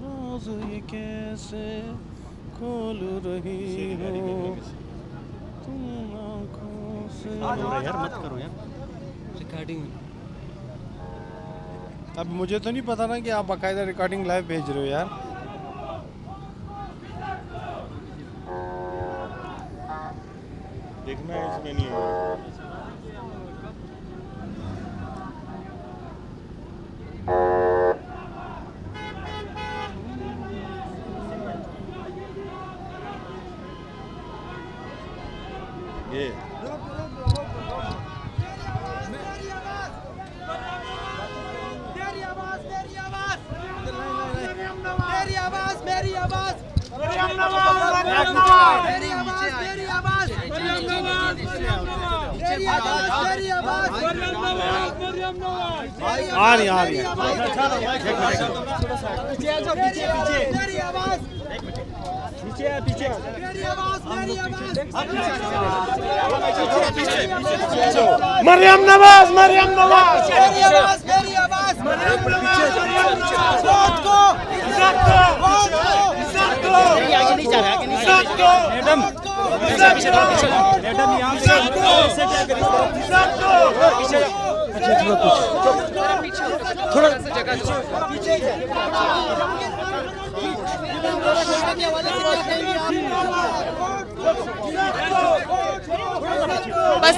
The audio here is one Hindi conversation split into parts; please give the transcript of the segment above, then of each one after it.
राज ये कैसे खोल रही हो तुम आँखों से। यार मत करो यार रिकॉर्डिंग। अब मुझे तो नहीं पता ना कि आप बाकायदा रिकॉर्डिंग लाइव भेज रहे हो यार। देखना है इसमें नहीं होगा। ये आ रही आ रही है। मरियम नवाज, मरियम नवाज, मेरी आवाज आगे नहीं जा रहा, आगे नहीं जा रहा। मैडम मैडम यहाँ से क्या करें? थोड़ा जगह पीछे बस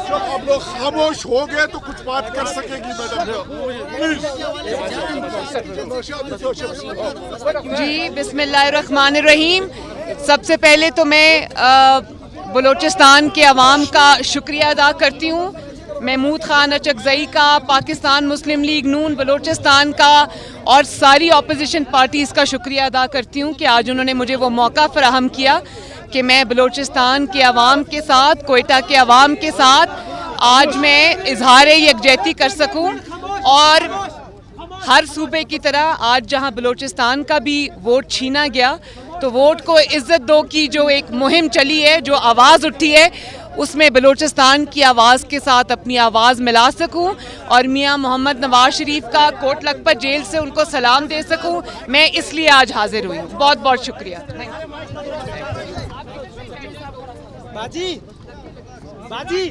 जब आप लोग खामोश हो गए तो कुछ बात कर सकेगी मैडम। जी, बिस्मिल्लाहिर्रहमानिर्रहीम। सबसे पहले तो मैं बलूचिस्तान के अवाम का शुक्रिया अदा करती हूँ। महमूद खान अचकज़ई का, पाकिस्तान मुस्लिम लीग नून बलूचिस्तान का और सारी अपोजिशन पार्टीज़ का शुक्रिया अदा करती हूँ कि आज उन्होंने मुझे वो मौका फ़राहम किया कि मैं बलूचिस्तान के अवाम के साथ, कोयटा के अवाम के साथ आज मैं इजहार यकजहती कर सकूँ। और हर सूबे की तरह आज जहाँ बलूचिस्तान का भी वोट छीना गया, तो वोट को इज़्ज़त दो की जो एक मुहिम चली है, जो आवाज़ उठी है, उसमें बलूचिस्तान की आवाज़ के साथ अपनी आवाज़ मिला सकूं और मियां मोहम्मद नवाज शरीफ का कोट लखपत जेल से उनको सलाम दे सकूं। मैं इसलिए आज हाजिर हुई हूँ। बहुत बहुत शुक्रिया। बाजी बाजी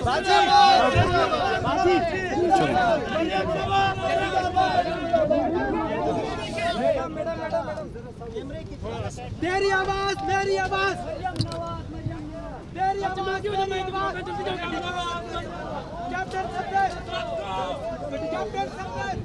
बाजी मेरी आवाज, मेरी आवाज, मेरी आवाज, मेरी आवाज। Captain Safdar, captain Safdar.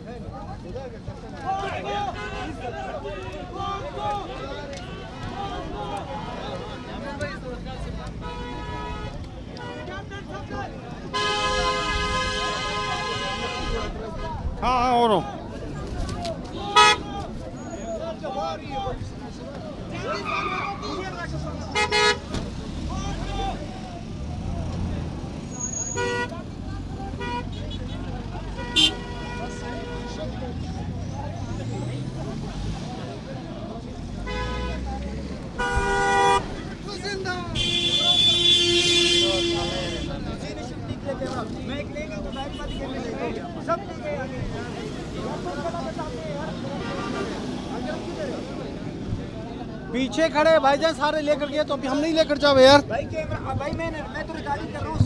हाँ और पीछे खड़े भाईजान सारे लेकर गए तो अभी हम नहीं लेकर जाओ यार। भाई कैमरा, भाई मैं तो रिकॉर्डिंग कर रहा हूँ।